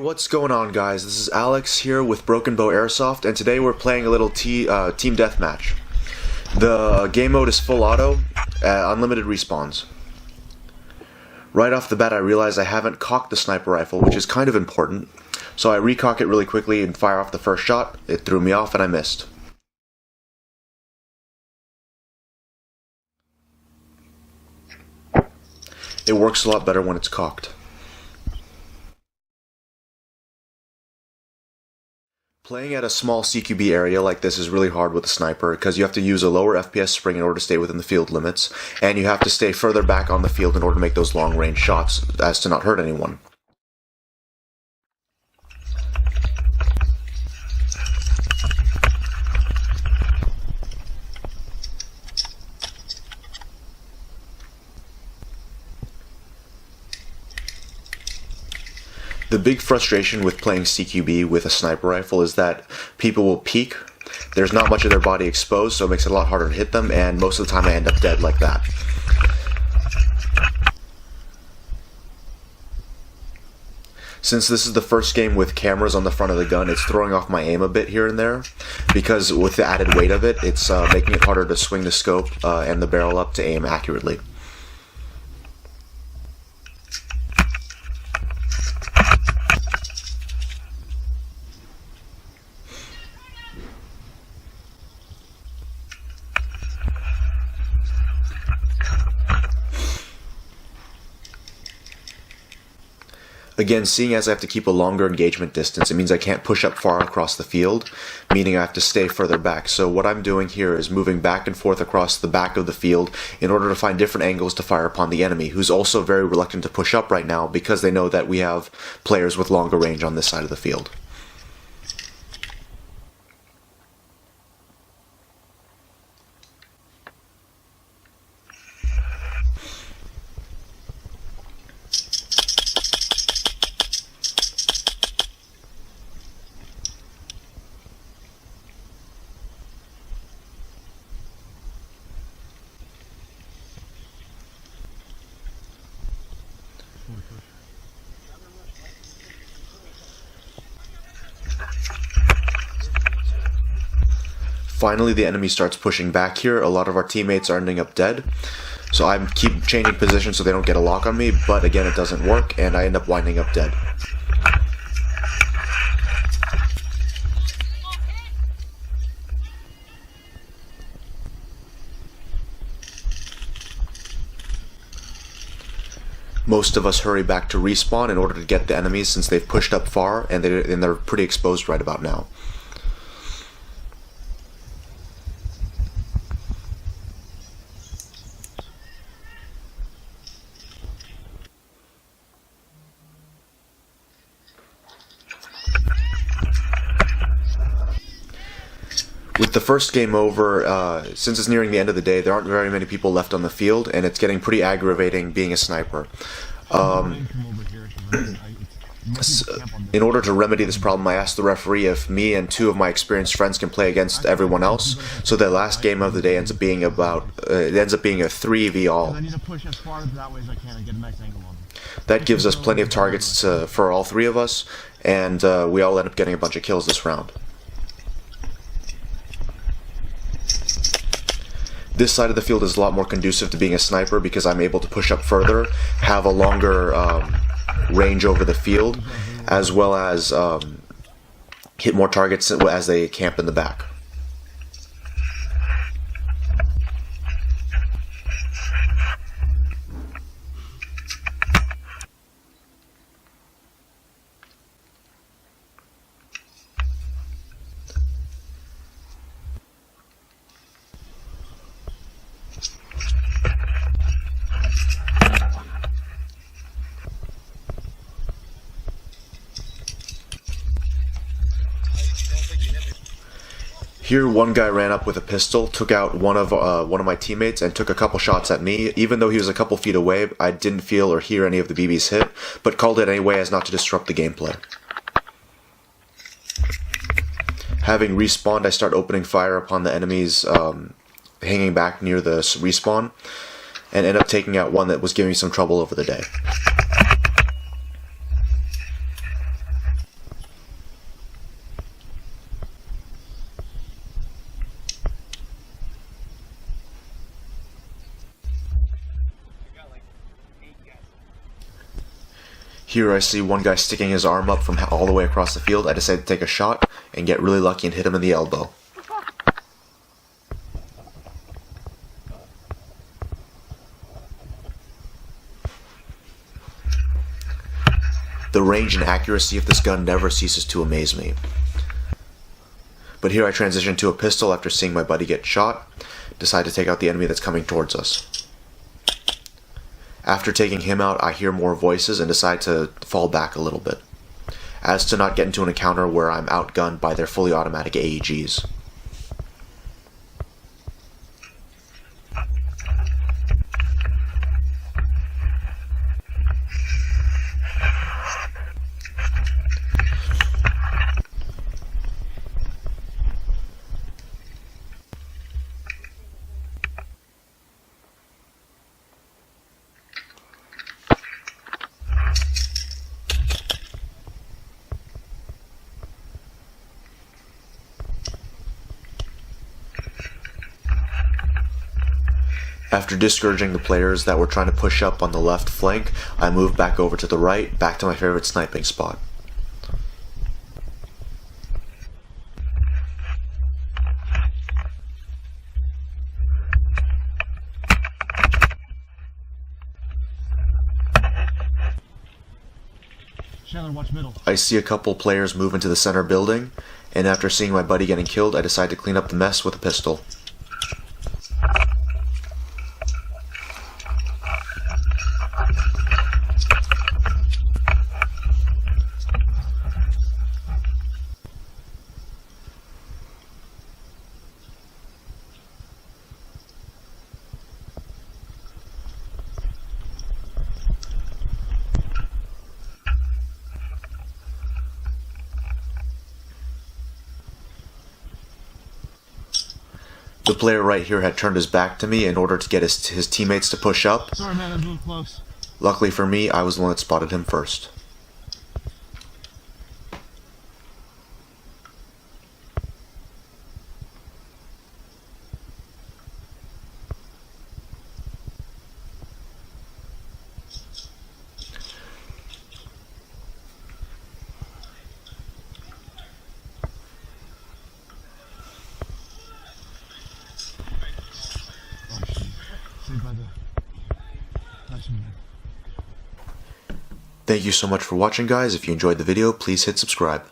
What's going on, guys? This is Alex here with Broken Bow Airsoft, and today we're playing a little team deathmatch. The game mode is full auto, unlimited respawns. Right off the bat I realized I haven't cocked the sniper rifle, which is kind of important, so I recock it really quickly and fire off the first shot. It threw me off and I missed. It works a lot better when it's cocked. Playing at a small CQB area like this is really hard with a sniper because you have to use a lower FPS spring in order to stay within the field limits, and you have to stay further back on the field in order to make those long-range shots as to not hurt anyone. The big frustration with playing CQB with a sniper rifle is that people will peek. There's not much of their body exposed, so it makes it a lot harder to hit them, and most of the time I end up dead like that. Since this is the first game with cameras on the front of the gun, it's throwing off my aim a bit here and there, because with the added weight of it, it's making it harder to swing the scope and the barrel up to aim accurately. Again, seeing as I have to keep a longer engagement distance, it means I can't push up far across the field, meaning I have to stay further back. So what I'm doing here is moving back and forth across the back of the field in order to find different angles to fire upon the enemy, who's also very reluctant to push up right now because they know that we have players with longer range on this side of the field. Finally, the enemy starts pushing back here. A lot of our teammates are ending up dead, so I keep changing position so they don't get a lock on me, but again it doesn't work and I end up winding up dead. Most of us hurry back to respawn in order to get the enemies since they've pushed up far and they're pretty exposed right about now. With the first game over, since it's nearing the end of the day, there aren't very many people left on the field, and it's getting pretty aggravating being a sniper. In order to remedy this problem, I asked the referee if me and two of my experienced friends can play against everyone else, so the last game of the day ends up being a 3v all. That gives us plenty of targets for all three of us, and we all end up getting a bunch of kills this round. This side of the field is a lot more conducive to being a sniper because I'm able to push up further, have a longer range over the field, as well as hit more targets as they camp in the back. Here, one guy ran up with a pistol, took out one of my teammates, and took a couple shots at me. Even though he was a couple feet away, I didn't feel or hear any of the BBs hit, but called it anyway as not to disrupt the gameplay. Having respawned, I start opening fire upon the enemies hanging back near the respawn, and end up taking out one that was giving me some trouble over the day. Here I see one guy sticking his arm up from all the way across the field. I decide to take a shot and get really lucky and hit him in the elbow. The range and accuracy of this gun never ceases to amaze me. But here I transition to a pistol after seeing my buddy get shot, decide to take out the enemy that's coming towards us. After taking him out, I hear more voices and decide to fall back a little bit, as to not get into an encounter where I'm outgunned by their fully automatic AEGs. After discouraging the players that were trying to push up on the left flank, I moved back over to the right, back to my favorite sniping spot. Chandler, watch middle. I see a couple players move into the center building, and after seeing my buddy getting killed, I decide to clean up the mess with a pistol. The player right here had turned his back to me in order to get his teammates to push up. Sorry, man, I'm moving close. Luckily for me, I was the one that spotted him first. Thank you so much for watching, guys. If you enjoyed the video, please hit subscribe.